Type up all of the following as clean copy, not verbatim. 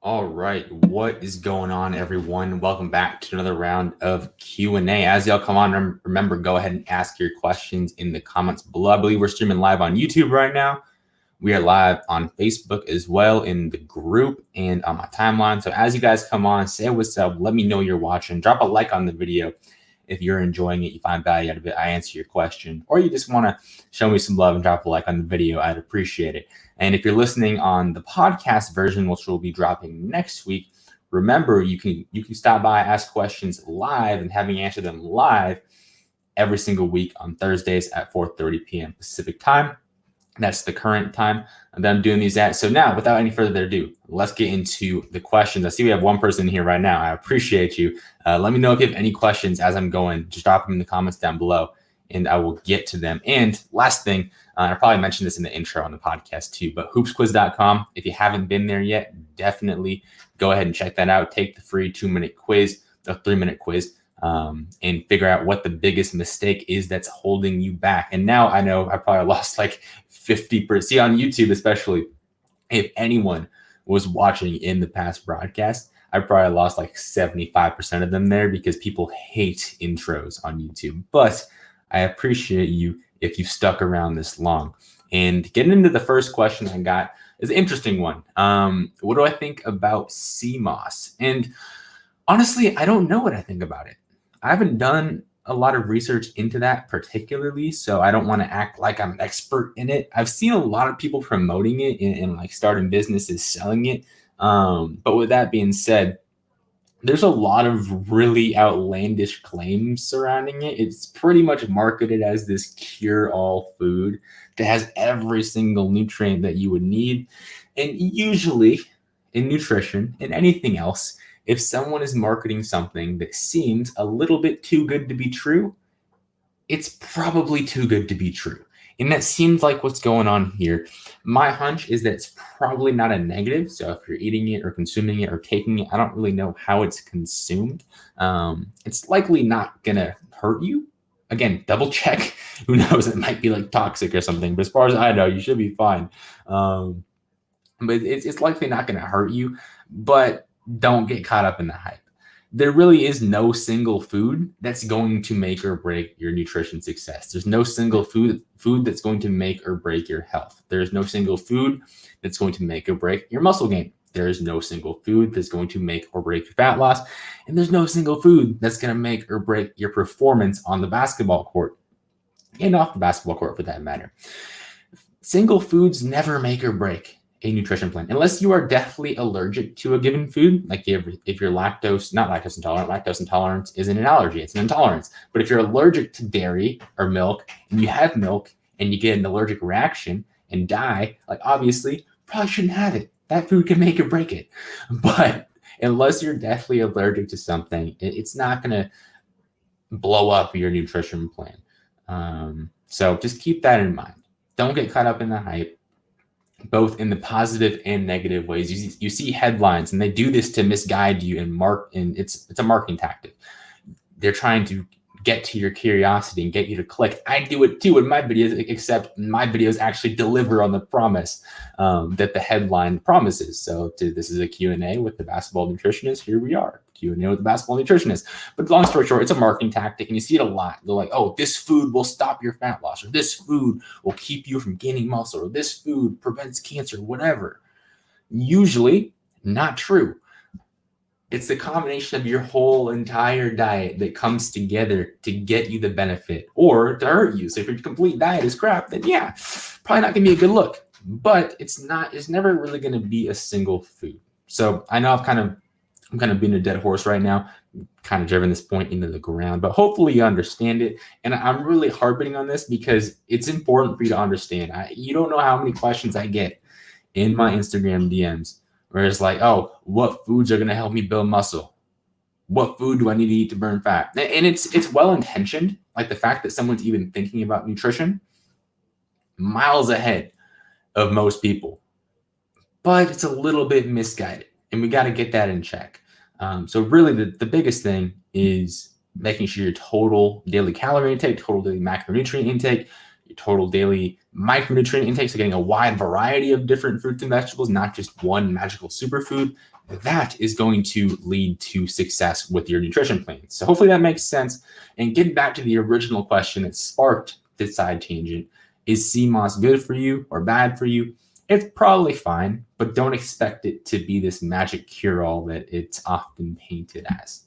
All right, what is going on, everyone? Welcome back to another round of Q&A. As y'all come on, remember, go ahead and ask your questions in the comments below. I believe we're streaming live on YouTube right now. We are live on Facebook as well in the group and on my timeline. So as you guys come on, say what's up. Let me know you're watching. Drop a like on the video if you're enjoying it, you find value out of it, I answer your question, or you just want to show me some love and drop a like on the video, I'd appreciate it. And if you're listening on the podcast version, which will be dropping next week, remember you can stop by, ask questions live, and have me answer them live every single week on Thursdays at 4:30 p.m. Pacific time. That's the current time that I'm doing these at. So now, without any further ado, let's get into the questions. I see we have one person here right now. I appreciate you. Let me know if you have any questions as I'm going. Just drop them in the comments down below, and I will get to them. And last thing, I probably mentioned this in the intro on the podcast too, but hoopsquiz.com. If you haven't been there yet, definitely go ahead and check that out. Take the free 2-minute quiz, a 3-minute quiz. And figure out what the biggest mistake is that's holding you back. And now I know I probably lost like 50%. See, on YouTube especially, if anyone was watching in the past broadcast, I probably lost like 75% of them there because people hate intros on YouTube. But I appreciate you if you've stuck around this long. And getting into the first question I got is an interesting one. What do I think about sea moss? And honestly, I don't know what I think about it. I haven't done a lot of research into that particularly, so I don't want to act like I'm an expert in it. I've seen a lot of people promoting it and like starting businesses selling it. But with that being said, there's a lot of really outlandish claims surrounding it. It's pretty much marketed as this cure-all food that has every single nutrient that you would need. And usually in nutrition and anything else, if someone is marketing something that seems a little bit too good to be true, it's probably too good to be true. And that seems like what's going on here. My hunch is that it's probably not a negative. So if you're eating it or consuming it or taking it, I don't really know how it's consumed. It's likely not going to hurt you. Again, double check. Who knows? It might be like toxic or something. But as far as I know, you should be fine. But it's likely not going to hurt you. But don't get caught up in the hype. There really is no single food that's going to make or break your nutrition success. There's no single food that's going to make or break your health. There's no single food that's going to make or break your muscle gain. There is no single food that's going to make or break your fat loss. And there's no single food that's going to make or break your performance on the basketball court and off the basketball court for that matter. Single foods never make or break a nutrition plan, unless you are deathly allergic to a given food. Like if you're not lactose intolerant, lactose intolerance isn't an allergy, it's an intolerance. But if you're allergic to dairy or milk and you have milk and you get an allergic reaction and die, like obviously probably shouldn't have it. That food can make or break it. But unless you're deathly allergic to something, it's not going to blow up your nutrition plan. So just keep that in mind. Don't get caught up in the hype, both in the positive and negative ways. You see headlines, and they do this to misguide you and it's a marketing tactic. They're trying to get to your curiosity and get you to click. I do it too in my videos, except my videos actually deliver on the promise that the headline promises. So this is a Q&A with the basketball nutritionist. Here we are, Q&A with the basketball nutritionist. But long story short, it's a marketing tactic, and you see it a lot. They're like, oh, this food will stop your fat loss, or this food will keep you from gaining muscle, or this food prevents cancer, whatever. Usually not true. It's the combination of your whole entire diet that comes together to get you the benefit or to hurt you. So if your complete diet is crap, then yeah, probably not gonna be a good look. But it's never really gonna be a single food. So I know I'm kind of being a dead horse right now, kind of driven this point into the ground, but hopefully you understand it. And I'm really harping on this because it's important for you to understand. You don't know how many questions I get in my Instagram DMs where it's like, oh, what foods are going to help me build muscle? What food do I need to eat to burn fat? And it's well-intentioned, like the fact that someone's even thinking about nutrition, miles ahead of most people. But it's a little bit misguided, and we got to get that in check. So really the biggest thing is making sure your total daily calorie intake, total daily macronutrient intake, your total daily micronutrient intake, so getting a wide variety of different fruits and vegetables, not just one magical superfood, that is going to lead to success with your nutrition plan. So hopefully that makes sense. And getting back to the original question that sparked this side tangent, is sea moss good for you or bad for you? It's probably fine, but don't expect it to be this magic cure-all that it's often painted as.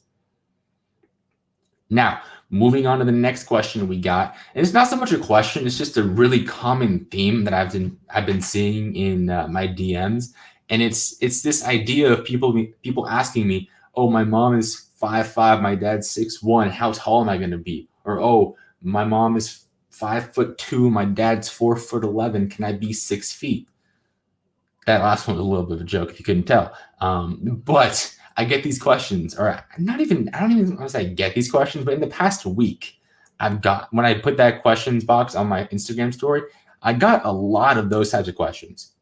Now, moving on to the next question we got, and it's not so much a question, it's just a really common theme that I've been seeing in my DMs, and it's this idea of people asking me, "Oh, my mom is 5'5", my dad's 6'1", how tall am I going to be?" Or, "Oh, my mom is 5'2", my dad's 4'11", can I be 6 feet?" That last one was a little bit of a joke if you couldn't tell. But I get these questions, or I don't even want to say I get these questions, but in the past week, when I put that questions box on my Instagram story, I got a lot of those types of questions.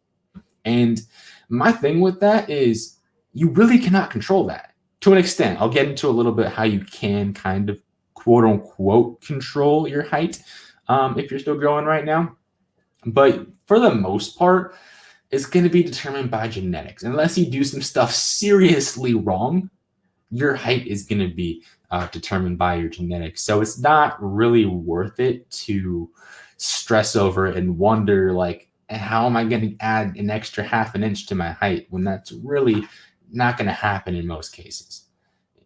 And my thing with that is you really cannot control that to an extent. I'll get into a little bit how you can kind of quote unquote control your height if you're still growing right now. But for the most part, it's going to be determined by genetics. Unless you do some stuff seriously wrong, your height is going to be determined by your genetics. So it's not really worth it to stress over it and wonder, like, how am I going to add an extra half an inch to my height when that's really not going to happen in most cases.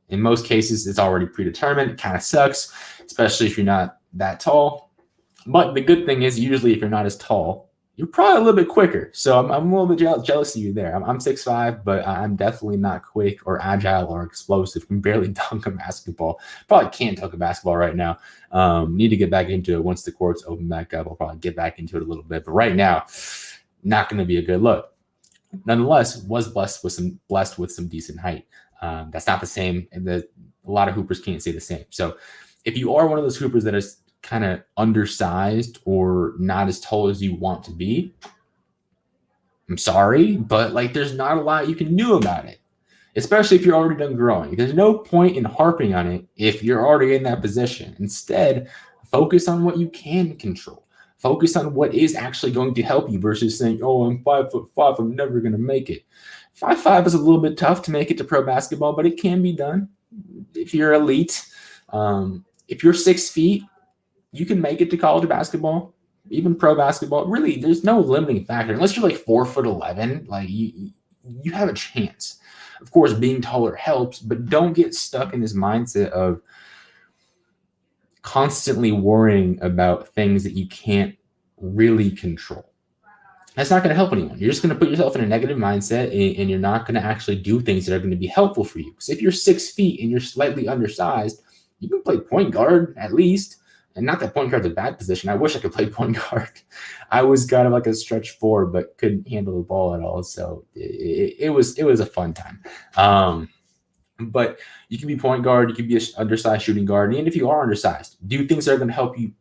In most cases, it's already predetermined. It kind of sucks, especially if you're not that tall. But the good thing is, usually if you're not as tall, you're probably a little bit quicker. So I'm a little bit jealous of you there. I'm 6'5", but I'm definitely not quick or agile or explosive. Can barely dunk a basketball. Probably can't dunk a basketball right now. Need to get back into it once the courts open back up. I'll probably get back into it a little bit. But right now, not going to be a good look. Nonetheless, was blessed with some decent height. That's not the same. And a lot of hoopers can't say the same. So if you are one of those hoopers that is kind of undersized or not as tall as you want to be, I'm sorry, but like there's not a lot you can do about it, especially if you're already done growing. There's no point in harping on it if you're already in that position. Instead, focus on what you can control. Focus on what is actually going to help you versus saying, "Oh, I'm 5'5", I'm never going to make it." 5'5" is a little bit tough to make it to pro basketball, but it can be done if you're elite. If you're 6 feet, you can make it to college basketball, even pro basketball. Really, there's no limiting factor. Unless you're like 4'11", like you have a chance. Of course, being taller helps, but don't get stuck in this mindset of constantly worrying about things that you can't really control. That's not going to help anyone. You're just going to put yourself in a negative mindset, and you're not going to actually do things that are going to be helpful for you. Because if you're 6 feet and you're slightly undersized, you can play point guard at least. And not that point guard's a bad position. I wish I could play point guard. I was kind of like a stretch four, but couldn't handle the ball at all. So it was a fun time. But you can be point guard. You can be an undersized shooting guard. And if you are undersized, do things that are going to help you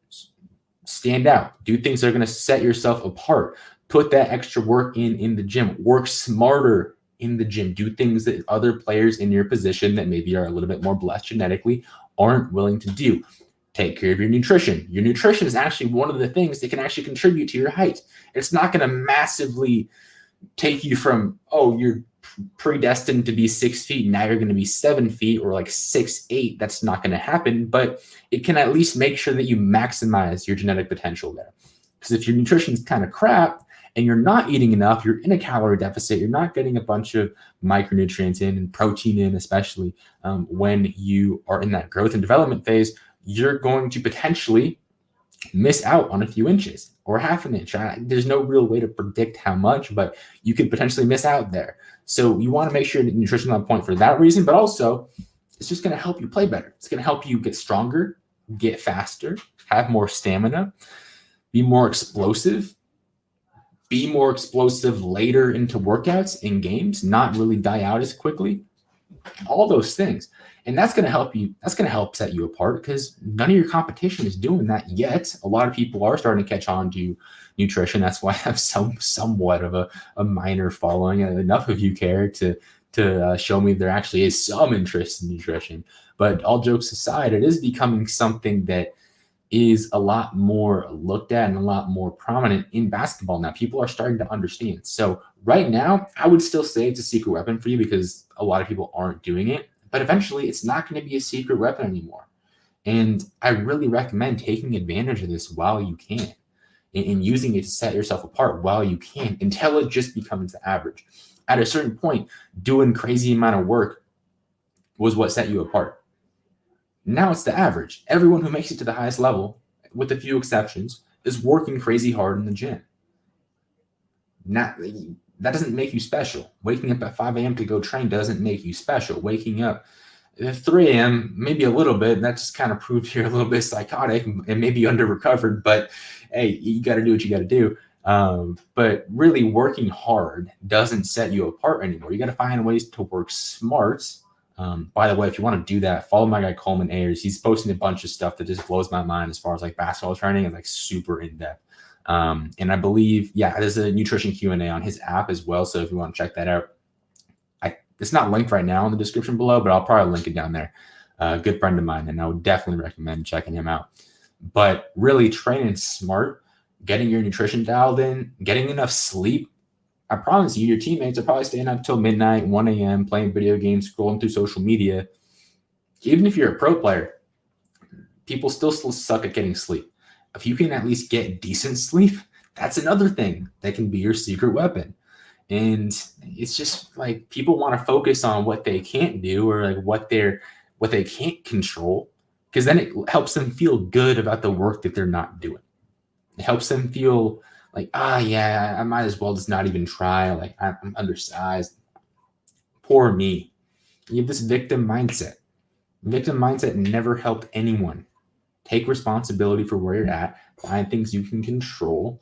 stand out. Do things that are going to set yourself apart. Put that extra work in the gym. Work smarter in the gym. Do things that other players in your position that maybe are a little bit more blessed genetically aren't willing to do. Take care of your nutrition. Your nutrition is actually one of the things that can actually contribute to your height. It's not going to massively take you from, oh, you're predestined to be 6 feet. Now you're going to be 7 feet or like 6'8". That's not going to happen, but it can at least make sure that you maximize your genetic potential there. Because if your nutrition is kind of crap and you're not eating enough, you're in a calorie deficit, you're not getting a bunch of micronutrients in and protein in, especially when you are in that growth and development phase, you're going to potentially miss out on a few inches or half an inch. There's no real way to predict how much, but you could potentially miss out there. So you want to make sure that nutrition is on point for that reason, but also it's just going to help you play better. It's going to help you get stronger, get faster, have more stamina, be more explosive later into workouts in games, not really die out as quickly. All those things. And that's going to help you. That's going to help set you apart because none of your competition is doing that yet. A lot of people are starting to catch on to nutrition. That's why I have somewhat of a minor following, and enough of you care to show me there actually is some interest in nutrition. But all jokes aside, it is becoming something that is a lot more looked at and a lot more prominent in basketball now. People are starting to understand. So right now, I would still say it's a secret weapon for you because a lot of people aren't doing it. But eventually, it's not going to be a secret weapon anymore. And I really recommend taking advantage of this while you can and using it to set yourself apart while you can until it just becomes the average. At a certain point, doing crazy amount of work was what set you apart. Now it's the average. Everyone who makes it to the highest level, with a few exceptions, is working crazy hard in the gym. That doesn't make you special. Waking up at 5 a.m. to go train doesn't make you special. Waking up at 3 a.m., maybe a little bit, that just kind of proves you're a little bit psychotic and maybe under-recovered, but hey, you got to do what you got to do. But really working hard doesn't set you apart anymore. You got to find ways to work smart. By the way, if you want to do that, follow my guy Coleman Ayers. He's posting a bunch of stuff that just blows my mind as far as like basketball training and like super in depth. And I believe, there's a nutrition Q&A on his app as well. So if you want to check that out, it's not linked right now in the description below, but I'll probably link it down there. Good friend of mine, and I would definitely recommend checking him out. But really training smart, getting your nutrition dialed in, getting enough sleep. I promise you, your teammates are probably staying up till midnight, 1 a.m., playing video games, scrolling through social media. Even if you're a pro player, people still suck at getting sleep. If you can at least get decent sleep, that's another thing that can be your secret weapon. And it's just like people want to focus on what they can't do or like what they can't control, because then it helps them feel good about the work that they're not doing. It helps them feel like, I might as well just not even try. Like I'm undersized. Poor me. You have this victim mindset. Victim mindset never helped anyone. Take responsibility for where you're at. Find things you can control.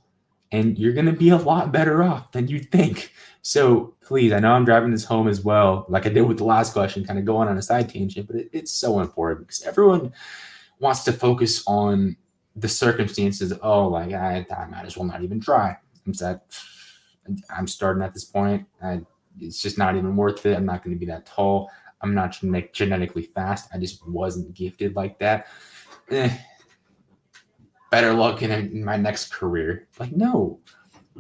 And you're going to be a lot better off than you think. So please, I know I'm driving this home as well, like I did with the last question, kind of going on a side tangent, but it's so important because everyone wants to focus on the circumstances. I might as well not even try. I'm starting at this point. It's just not even worth it. I'm not going to be that tall. I'm not genetically fast. I just wasn't gifted like that. Better luck in my next career. Like, no,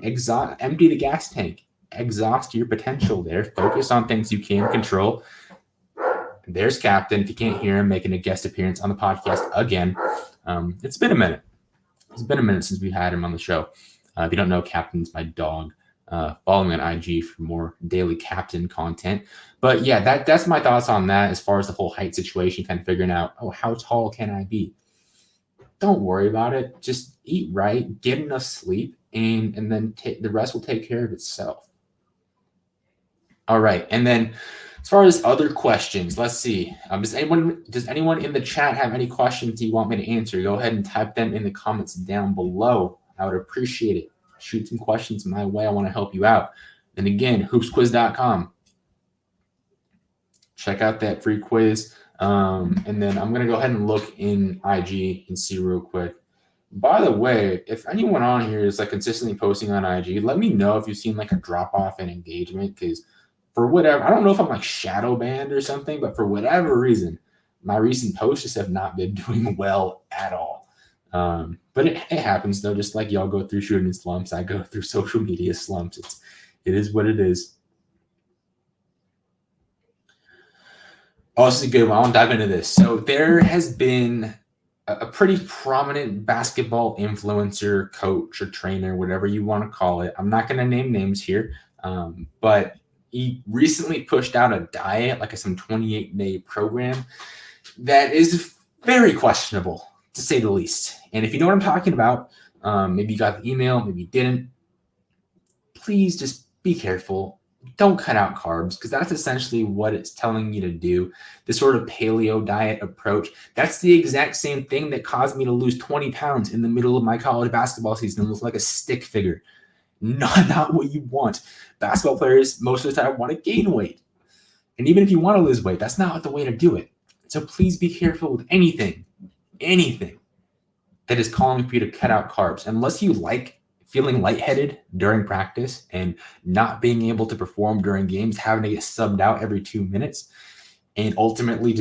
empty the gas tank, exhaust your potential there, focus on things you can control. There's Captain. If you can't hear him making a guest appearance on the podcast again, it's been a minute. It's been a minute since we had him on the show. If you don't know, Captain's my dog. Follow me on IG for more daily Captain content. But yeah, that's my thoughts on that as far as the whole height situation, kind of figuring out, how tall can I be? Don't worry about it. Just eat right, get enough sleep, and then the rest will take care of itself. All right. And then as far as other questions, let's see. Does anyone in the chat have any questions you want me to answer? Go ahead and type them in the comments down below. I would appreciate it. Shoot some questions my way. I want to help you out. And again, hoopsquiz.com. Check out that free quiz. And then I'm going to go ahead and look in IG and see real quick. By the way, if anyone on here is like consistently posting on IG, let me know if you've seen like a drop off in engagement, because for whatever, I don't know if I'm like shadow banned or something, but for whatever reason, my recent posts just have not been doing well at all. But it happens though, just like y'all go through shooting slumps, I go through social media slumps. It is what it is. Oh, this is a good one. I'll dive into this. So there has been a pretty prominent basketball influencer, coach, or trainer, whatever you want to call it. I'm not going to name names here, but he recently pushed out a diet, like some 28-day program that is very questionable, to say the least. And if you know what I'm talking about, maybe you got the email, maybe you didn't, please just be careful. Don't cut out carbs, because that's essentially what it's telling you to do. This sort of paleo diet approach, that's the exact same thing that caused me to lose 20 pounds in the middle of my college basketball season and look like a stick figure. Not what you want. Basketball players most of the time want to gain weight. And even if you want to lose weight, that's not the way to do it. So please be careful with anything that is calling for you to cut out carbs. Unless you like feeling lightheaded during practice and not being able to perform during games, having to get subbed out every 2 minutes, and ultimately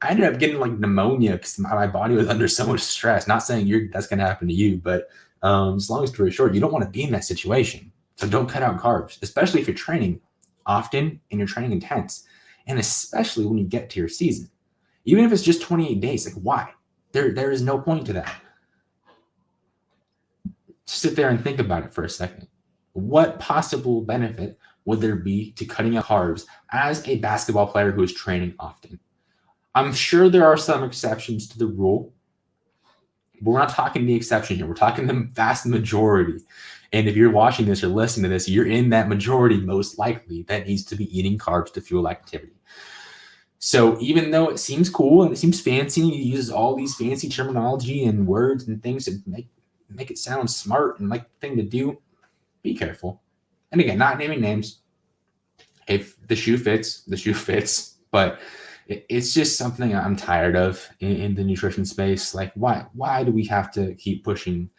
I ended up getting like pneumonia because my body was under so much stress. Not saying that's going to happen to you, but as long as story short, you don't want to be in that situation. So don't cut out carbs, especially if you're training often and you're training intense, and especially when you get to your season. Even if it's just 28 days, like why? There is no point to that. Sit there and think about it for a second. What possible benefit would there be to cutting out carbs as a basketball player who is training often? I'm sure there are some exceptions to the rule, but we're not talking the exception here. We're talking the vast majority. And if you're watching this or listening to this, you're in that majority most likely that needs to be eating carbs to fuel activity. So even though it seems cool and it seems fancy, you use all these fancy terminology and words and things to make it sound smart and like the thing to do, be careful. And again, not naming names. If the shoe fits, the shoe fits. But it's just something I'm tired of in the nutrition space. Like, why do we have to keep pushing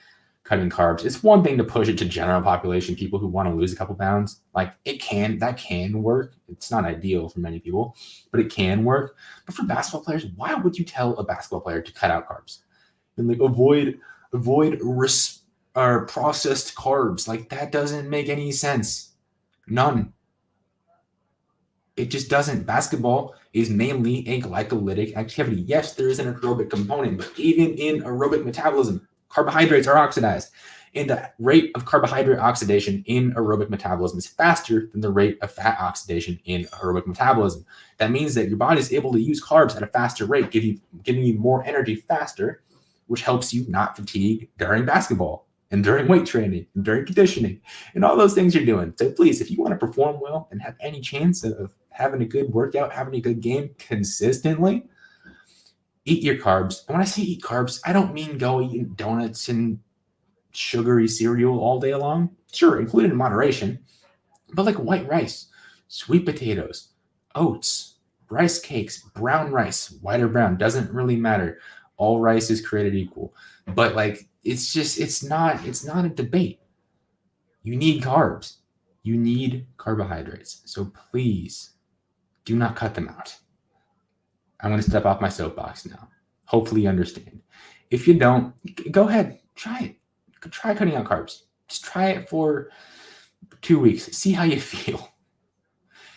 cutting carbs? It's one thing to push it to general population, people who want to lose a couple pounds. Like that can work. It's not ideal for many people, but it can work. But for basketball players, why would you tell a basketball player to cut out carbs and like avoid processed carbs? Like that doesn't make any sense. None. It just doesn't. Basketball is mainly a glycolytic activity. Yes, there is an aerobic component, but even in aerobic metabolism, carbohydrates are oxidized. And the rate of carbohydrate oxidation in aerobic metabolism is faster than the rate of fat oxidation in aerobic metabolism. That means that your body is able to use carbs at a faster rate, giving you more energy faster, which helps you not fatigue during basketball and during weight training and during conditioning and all those things you're doing. So please, if you want to perform well and have any chance of having a good workout, having a good game consistently, eat your carbs. And when I say eat carbs, I don't mean go eating donuts and sugary cereal all day long. Sure, included in moderation, but like white rice, sweet potatoes, oats, rice cakes, brown rice, white or brown, doesn't really matter. All rice is created equal. But like, it's not a debate. You need carbs. You need carbohydrates. So please do not cut them out. I'm going to step off my soapbox now. Hopefully you understand. If you don't, go ahead, try it. Try cutting out carbs. Just try it for 2 weeks. See how you feel.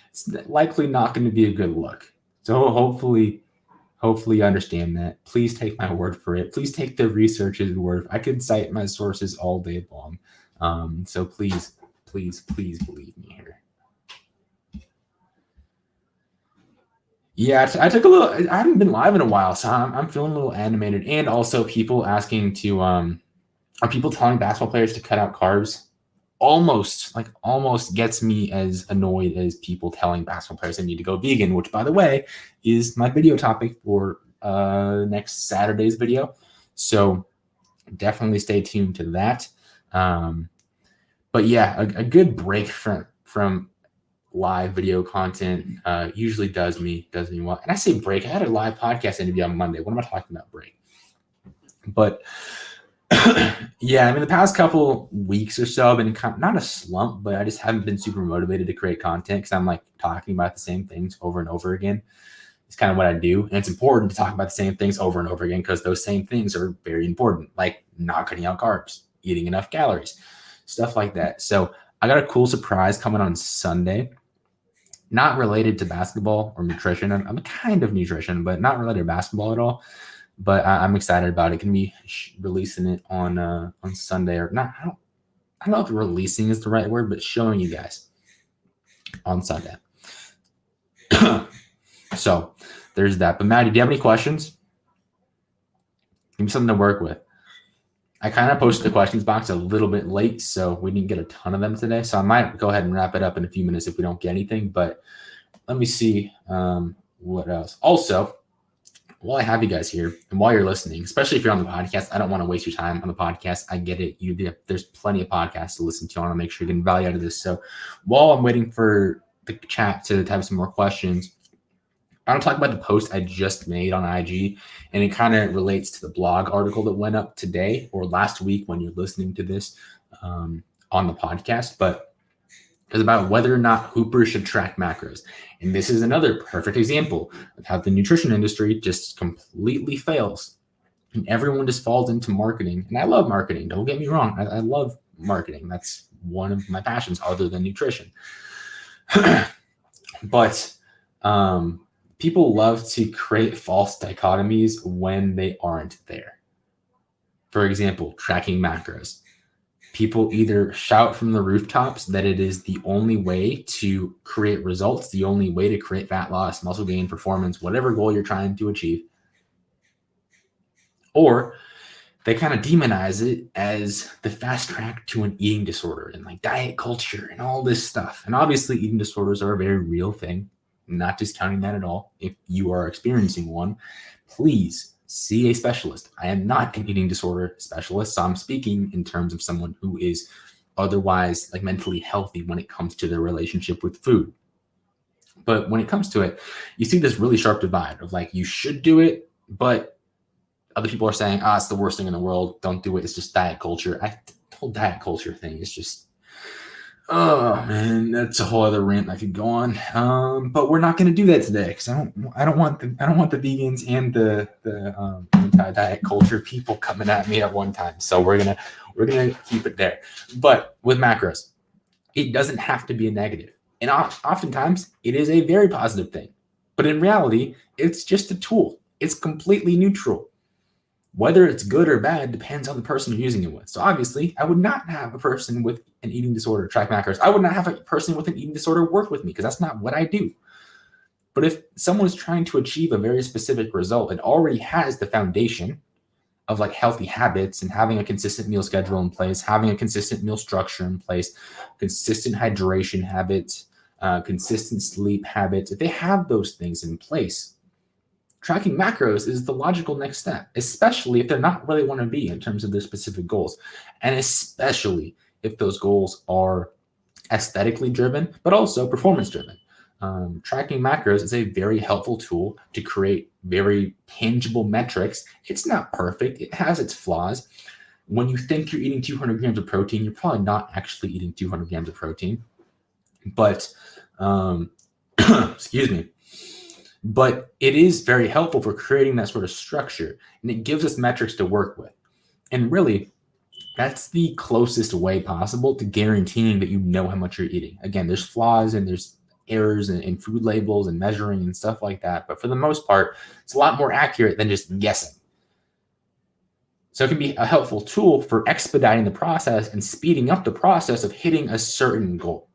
It's likely not going to be a good look. So hopefully you understand that. Please take my word for it. Please take the research's word. I could cite my sources all day long. So please believe me here. Yeah, I took a little. I haven't been live in a while, so I'm feeling a little animated. And also, people asking to are people telling basketball players to cut out carbs? Almost gets me as annoyed as people telling basketball players they need to go vegan, which, by the way, is my video topic for next Saturday's video. So definitely stay tuned to that. But yeah, a good break from live video content usually does me well. And I say break. I had a live podcast interview on Monday. What am I talking about? Break. But yeah, I mean, the past couple weeks or so, I've been not a slump, but I just haven't been super motivated to create content because I'm like talking about the same things over and over again. It's kind of what I do. And it's important to talk about the same things over and over again because those same things are very important, like not cutting out carbs, eating enough calories, stuff like that. So I got a cool surprise coming on Sunday. Not related to basketball or nutrition. I'm kind of nutrition, but not related to basketball at all. But I'm excited about it. Can be releasing it on Sunday or not. I don't know if releasing is the right word, but showing you guys on Sunday. So there's that. But Maddie, do you have any questions? Give me something to work with. I kind of posted the questions box a little bit late, so we didn't get a ton of them today. So I might go ahead and wrap it up in a few minutes if we don't get anything. But let me see what else. Also, while I have you guys here and while you're listening, especially if you're on the podcast, I don't want to waste your time on the podcast. I get it. There's plenty of podcasts to listen to. I want to make sure you're getting value out of this. So while I'm waiting for the chat to have some more questions, I want to talk about the post I just made on IG, and it kind of relates to the blog article that went up today or last week when you're listening to this on the podcast. But is about whether or not hoopers should track macros. And this is another perfect example of how the nutrition industry just completely fails. And everyone just falls into marketing. And I love marketing. Don't get me wrong. I love marketing. That's one of my passions other than nutrition. But people love to create false dichotomies when they aren't there. For example, tracking macros. People either shout from the rooftops that it is the only way to create results, the only way to create fat loss, muscle gain, performance, whatever goal you're trying to achieve. Or they kind of demonize it as the fast track to an eating disorder and like diet culture and all this stuff. And obviously eating disorders are a very real thing. I'm not discounting that at all. If you are experiencing one, please see a specialist. I am not an eating disorder specialist, so I'm speaking in terms of someone who is otherwise like mentally healthy when it comes to their relationship with food. But when it comes to it, you see this really sharp divide of like, you should do it, but other people are saying, it's the worst thing in the world. Don't do it. It's just diet culture. The whole diet culture thing is just, oh man, that's a whole other rant I could go on. But we're not going to do that today because I don't want the vegans and the anti-diet culture people coming at me at one time. So we're gonna keep it there. But with macros, it doesn't have to be a negative, and oftentimes it is a very positive thing. But in reality, it's just a tool. It's completely neutral. Whether it's good or bad depends on the person you're using it with. So obviously, I would not have a person with an eating disorder track macros. I would not have a person with an eating disorder work with me because that's not what I do. But if someone is trying to achieve a very specific result and already has the foundation of like healthy habits and having a consistent meal schedule in place, having a consistent meal structure in place, consistent hydration habits, consistent sleep habits, if they have those things in place, tracking macros is the logical next step, especially if they're not really want to be in terms of their specific goals. And especially if those goals are aesthetically driven, but also performance driven. Tracking macros is a very helpful tool to create very tangible metrics. It's not perfect. It has its flaws. When you think you're eating 200 grams of protein, you're probably not actually eating 200 grams of protein. But, excuse me. But it is very helpful for creating that sort of structure, and it gives us metrics to work with. And really, that's the closest way possible to guaranteeing that you know how much you're eating. Again, there's flaws and there's errors in food labels and measuring and stuff like that. But for the most part, it's a lot more accurate than just guessing. So it can be a helpful tool for expediting the process and speeding up the process of hitting a certain goal.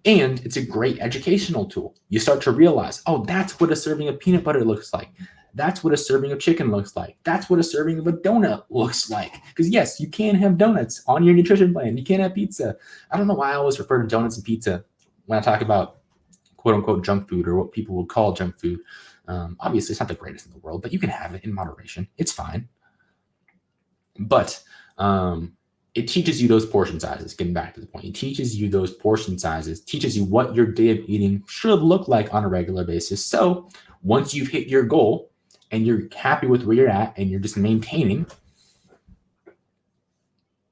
And it's a great educational tool. You start to realize, oh, that's what a serving of peanut butter looks like. That's what a serving of chicken looks like. That's what a serving of a donut looks like. Because yes, you can have donuts on your nutrition plan. You can't have pizza. I don't know why I always refer to donuts and pizza when I talk about quote unquote junk food or what people would call junk food. Obviously, it's not the greatest in the world, but you can have it in moderation. It's fine. But it teaches you those portion sizes. Getting back to the point, it teaches you those portion sizes, teaches you what your day of eating should look like on a regular basis. So once you've hit your goal and you're happy with where you're at and you're just maintaining,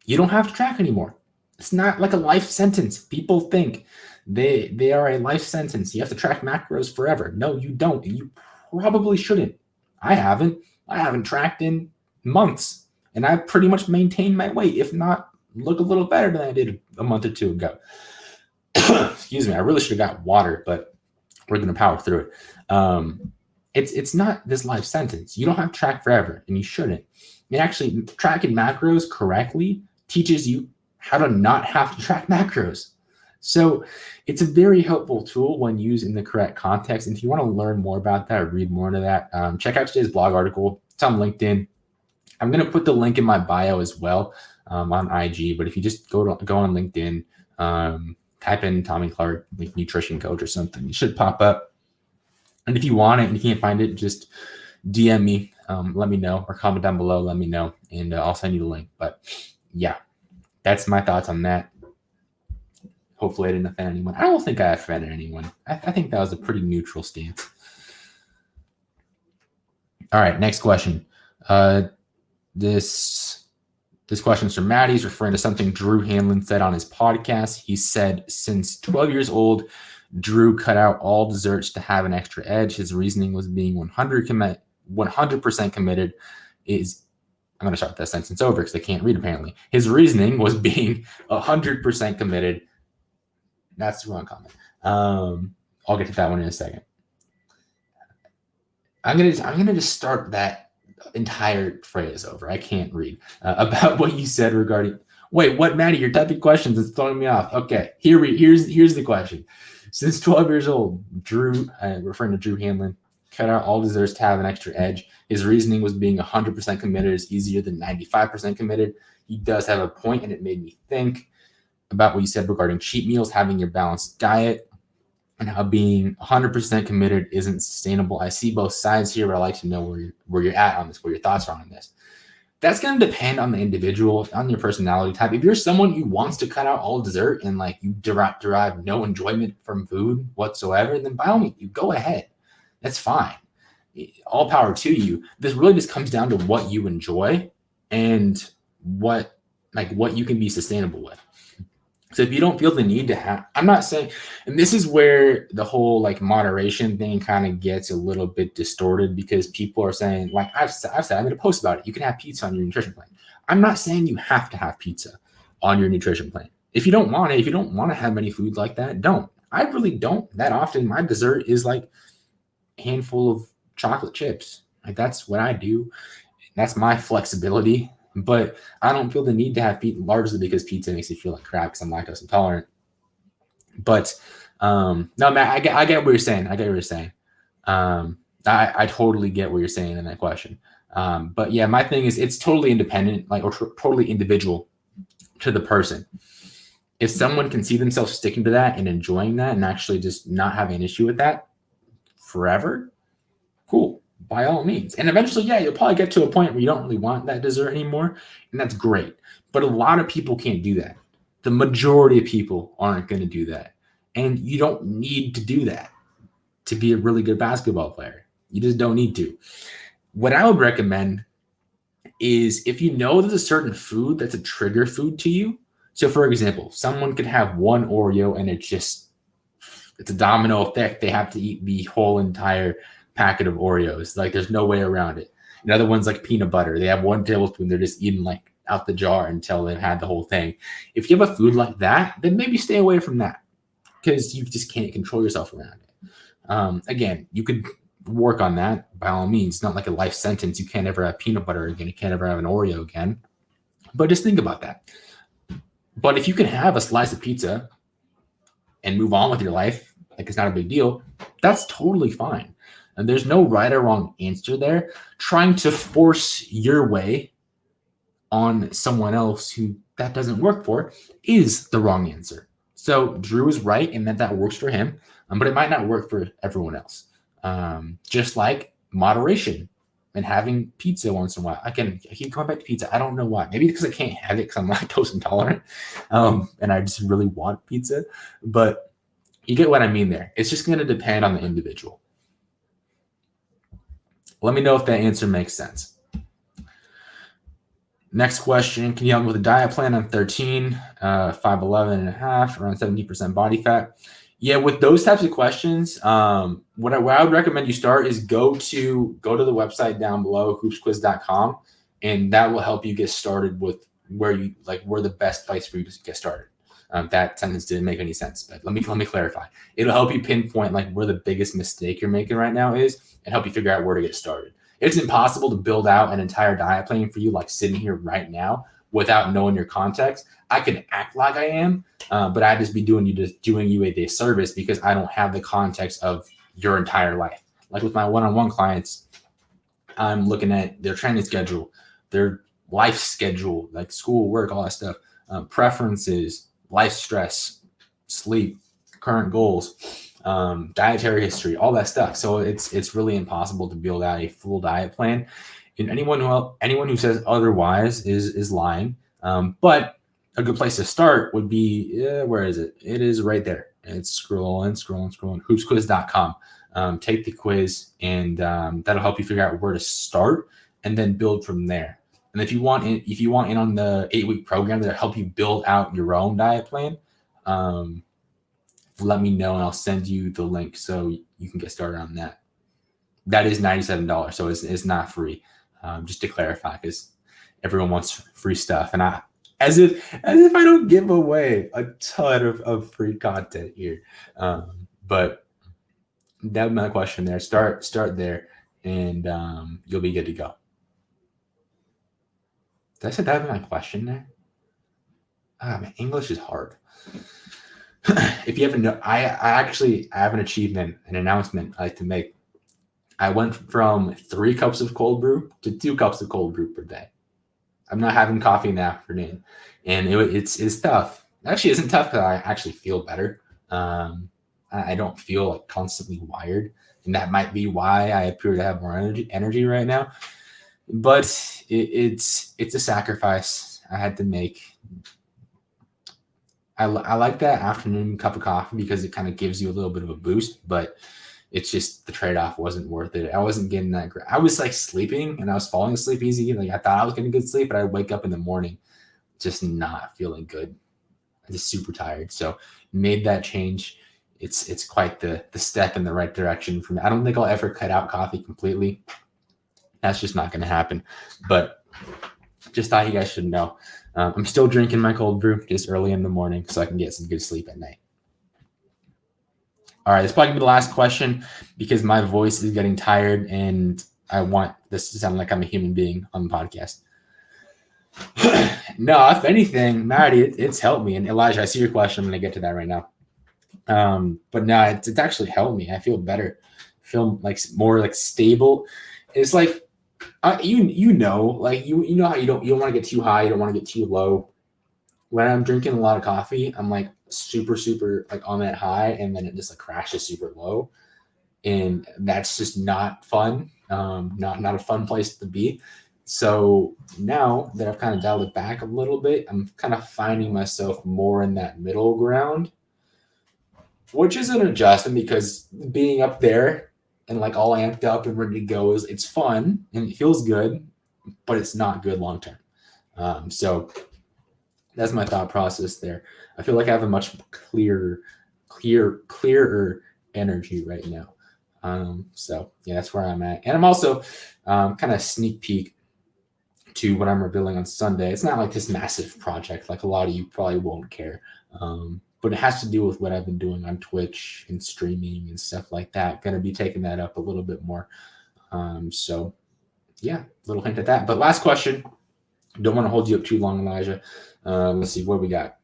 you don't have to track anymore. It's not like a life sentence. People think they are a life sentence. You have to track macros forever. No, you don't. You probably shouldn't. I haven't tracked in months. And I've pretty much maintained my weight, if not look a little better than I did a month or two ago. Excuse me. I really should have got water, but we're going to power through it. It's not this life sentence. You don't have to track forever, and you shouldn't. And actually, tracking macros correctly teaches you how to not have to track macros. So it's a very helpful tool when used in the correct context. And if you want to learn more about that or read more into that, check out today's blog article. It's on LinkedIn. I'm going to put the link in my bio as well on IG. But if you just go on LinkedIn, type in Tommy Clark, like nutrition coach or something, it should pop up. And if you want it and you can't find it, just DM me, let me know, or comment down below, let me know, and I'll send you the link. But yeah, that's my thoughts on that. Hopefully I didn't offend anyone. I don't think I offended anyone. I think that was a pretty neutral stance. All right, next question. This This question is from Maddie. He's referring to something Drew Hanlon said on his podcast. He said, since 12 years old, Drew cut out all desserts to have an extra edge. His reasoning was being 100% committed is, I'm going to start that sentence over because I can't read apparently. His reasoning was being 100% committed. That's the wrong comment. I'll get to that one in a second. I'm gonna just start that entire phrase over. I can't read about what you said regarding. Wait, what, Maddie? You're typing questions. It's throwing me off. Okay, here's the question. Since 12 years old, Drew, referring to Drew Hanlon, cut out all desserts to have an extra edge. His reasoning was being 100% committed is easier than 95% committed. He does have a point, and it made me think about what you said regarding cheat meals, having your balanced diet, and how being 100% committed isn't sustainable. I see both sides here, but I like to know where you're at on this, where your thoughts are on this. That's going to depend on the individual, on your personality type. If you're someone who wants to cut out all dessert and like you derive no enjoyment from food whatsoever, then by all means, you go ahead. That's fine. All power to you. This really just comes down to what you enjoy and what you can be sustainable with. So if you don't feel the need to have, I'm not saying, and this is where the whole like moderation thing kind of gets a little bit distorted because people are saying, like I've said, I made a post about it. You can have pizza on your nutrition plan. I'm not saying you have to have pizza on your nutrition plan. If you don't want it, if you don't want to have many foods like that, don't. I really don't that often. My dessert is like a handful of chocolate chips. Like that's what I do. That's my flexibility. But I don't feel the need to have pizza largely because pizza makes me feel like crap because I'm lactose intolerant. But no, Matt, I get what you're saying. I get what you're saying. I totally get what you're saying in that question. But yeah, my thing is it's totally independent, like or totally individual to the person. If someone can see themselves sticking to that and enjoying that and actually just not having an issue with that forever, cool. By all means. And eventually, yeah, you'll probably get to a point where you don't really want that dessert anymore. And that's great. But a lot of people can't do that. The majority of people aren't going to do that. And you don't need to do that to be a really good basketball player. You just don't need to. What I would recommend is if you know there's a certain food that's a trigger food to you. So for example, someone could have one Oreo and it's a domino effect. They have to eat the whole entire packet of Oreos. Like there's no way around it. Another one's like peanut butter. They have 1 tablespoon. They're just eating like out the jar until they've had the whole thing. If you have a food like that, then maybe stay away from that because you just can't control yourself around it. Again, you could work on that by all means. It's not like a life sentence. You can't ever have peanut butter again. You can't ever have an Oreo again. But just think about that. But if you can have a slice of pizza and move on with your life, like it's not a big deal, that's totally fine. And there's no right or wrong answer there. Trying to force your way on someone else who that doesn't work for is the wrong answer. So Drew is right in that works for him, but it might not work for everyone else. Just like moderation and having pizza once in a while. I keep going back to pizza. I don't know why. Maybe because I can't have it because I'm lactose intolerant and I just really want pizza. But you get what I mean there. It's just going to depend on the individual. Let me know if that answer makes sense. Next question. Can you help me with a diet plan? I'm 13, 5'11 and a half, around 17% body fat. Yeah, with those types of questions, what I would recommend you start is go to the website down below, hoopsquiz.com, and that will help you get started with where the best place for you to get started. That sentence didn't make any sense, but let me clarify. It'll help you pinpoint like where the biggest mistake you're making right now is and help you figure out where to get started. It's impossible to build out an entire diet plan for you like sitting here right now without knowing your context. I can act like I am, but I'd just be doing you a disservice because I don't have the context of your entire life. Like with my one-on-one clients, I'm looking at their training schedule, their life schedule, like school, work, all that stuff, preferences, life stress, sleep, current goals, dietary history, all that stuff. So it's really impossible to build out a full diet plan. And anyone who says otherwise is lying. But a good place to start would be, where is it? It is right there. It's scrolling, hoopsquiz.com. Take the quiz and that'll help you figure out where to start and then build from there. And if you want in on the 8-week program that'll help you build out your own diet plan, let me know and I'll send you the link so you can get started on that. That is $97, so it's not free. Just to clarify, because everyone wants free stuff, and as if I don't give away a ton of free content here. But that was my question there. Start there, and you'll be good to go. Did I say that was my question there? Man, English is hard. If you haven't know, I have an achievement, an announcement I like to make. I went from 3 cups of cold brew to 2 cups of cold brew per day. I'm not having coffee in the afternoon, and it's tough. It actually isn't tough because I actually feel better. I don't feel like constantly wired, and that might be why I appear to have more energy right now. But it's a sacrifice I had to make. I like that afternoon cup of coffee because it kind of gives you a little bit of a boost, but it's just the trade-off wasn't worth it. I wasn't getting that great. I was like sleeping and I was falling asleep easy. Like I thought I was getting good sleep, but I'd wake up in the morning just not feeling good. I'm just super tired. So made that change. It's quite the step in the right direction for me. I don't think I'll ever cut out coffee completely. That's just not going to happen. But just thought you guys should know. I'm still drinking my cold brew just early in the morning so I can get some good sleep at night. All right, this is probably going to be the last question because my voice is getting tired and I want this to sound like I'm a human being on the podcast. No, if anything, Maddie, it's helped me. And Elijah, I see your question. I'm going to get to that right now. But no, it's actually helped me. I feel better, feel like more like stable. It's like, you know how you don't want to get too high, you don't want to get too low. When I'm drinking a lot of coffee, I'm like super like on that high, and then it just like crashes super low, and that's just not fun. Not a fun place to be. So now that I've kind of dialed it back a little bit, I'm kind of finding myself more in that middle ground, which is an adjustment because being up there and like all amped up and ready to go it's fun and it feels good, but it's not good long term. So that's my thought process there. I feel like I have a much clearer energy right now. So yeah, that's where I'm at. And I'm also kind of sneak peek to what I'm revealing on Sunday. It's not like this massive project, like a lot of you probably won't care. But it has to do with what I've been doing on Twitch and streaming and stuff like that. Going to be taking that up a little bit more. So yeah, little hint at that. But last question. Don't want to hold you up too long, Elijah. Let's see what we got.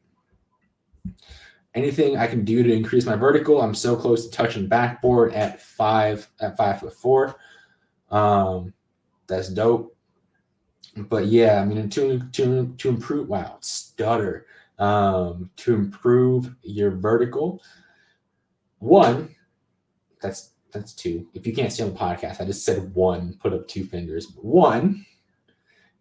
Anything I can do to increase my vertical? I'm so close to touching backboard at 5'4". That's dope. But yeah, I mean, to improve, wow, stutter. To improve your vertical. 1, that's 2. If you can't see on the podcast, I just said 1, put up 2 fingers. 1,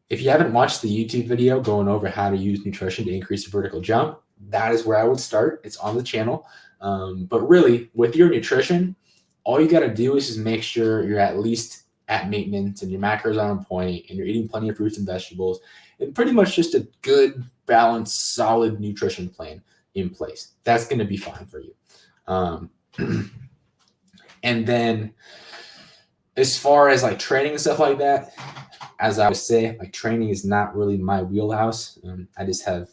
if you haven't watched the YouTube video going over how to use nutrition to increase your vertical jump, that is where I would start. It's on the channel. But really, with your nutrition, all you got to do is just make sure you're at least at maintenance and your macros are on point and you're eating plenty of fruits and vegetables and pretty much just a good, balanced, solid nutrition plan in place. That's going to be fine for you. And then as far as like training and stuff like that, as I would say, like training is not really my wheelhouse. I just have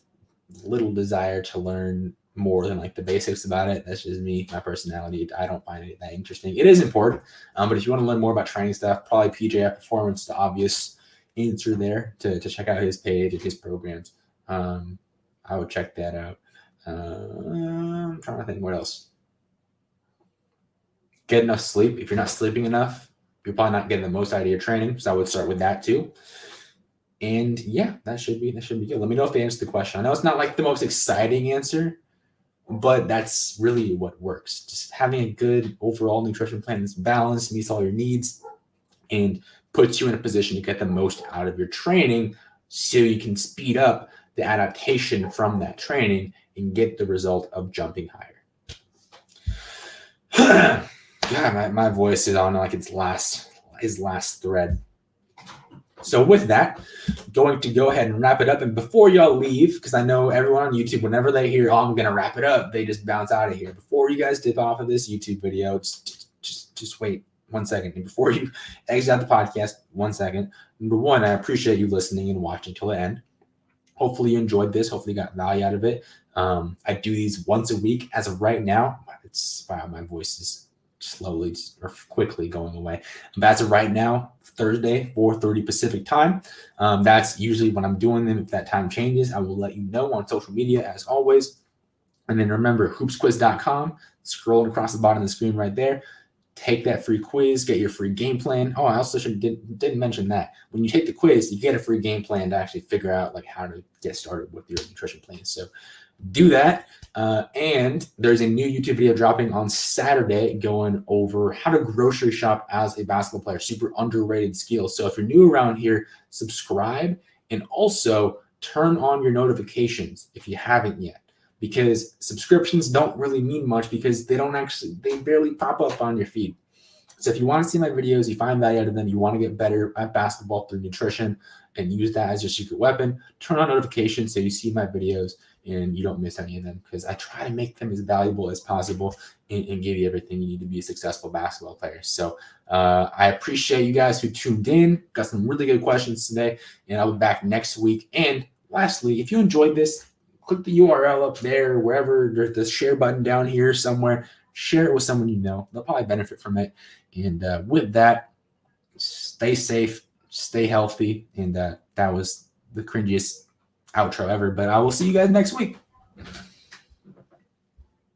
little desire to learn more than like the basics about it. That's just me, my personality. I don't find it that interesting. It is important, but if you want to learn more about training stuff, probably PJ Performance, the obvious answer there to check out his page and his programs. I would check that out. I'm trying to think what else. Get enough sleep. If you're not sleeping enough, you're probably not getting the most out of your training. So I would start with that too. And yeah, that should be good. Let me know if they answer the question. I know it's not like the most exciting answer, but that's really what works. Just having a good overall nutrition plan that's balanced, meets all your needs, and puts you in a position to get the most out of your training so you can speed up the adaptation from that training and get the result of jumping higher. God, my voice is on like his last thread. So with that, going to go ahead and wrap it up. And before y'all leave, because I know everyone on YouTube, whenever they hear, oh, I'm going to wrap it up, they just bounce out of here. Before you guys dip off of this YouTube video, just wait 1 second. And before you exit out the podcast, 1 second. Number one, I appreciate you listening and watching till the end. Hopefully you enjoyed this. Hopefully you got value out of it. I do these once a week. As of right now, my voice is slowly or quickly going away. But as of right now, Thursday, 4:30 Pacific time. That's usually when I'm doing them. If that time changes, I will let you know on social media as always. And then remember, hoopsquiz.com, scrolling across the bottom of the screen right there. Take that free quiz, get your free game plan. Oh, I also didn't mention that. When you take the quiz, you get a free game plan to actually figure out like how to get started with your nutrition plan. So do that. And there's a new YouTube video dropping on Saturday going over how to grocery shop as a basketball player. Super underrated skill. So if you're new around here, subscribe and also turn on your notifications if you haven't yet. Because subscriptions don't really mean much because they barely pop up on your feed. So if you want to see my videos, you find value out of them, you want to get better at basketball through nutrition and use that as your secret weapon, turn on notifications so you see my videos and you don't miss any of them, because I try to make them as valuable as possible and give you everything you need to be a successful basketball player. So I appreciate you guys who tuned in. Got some really good questions today, and I'll be back next week. And lastly, if you enjoyed this, click the URL up there, wherever there's the share button down here somewhere. Share it with someone you know. They'll probably benefit from it. And with that, stay safe, stay healthy. And that was the cringiest outro ever. But I will see you guys next week.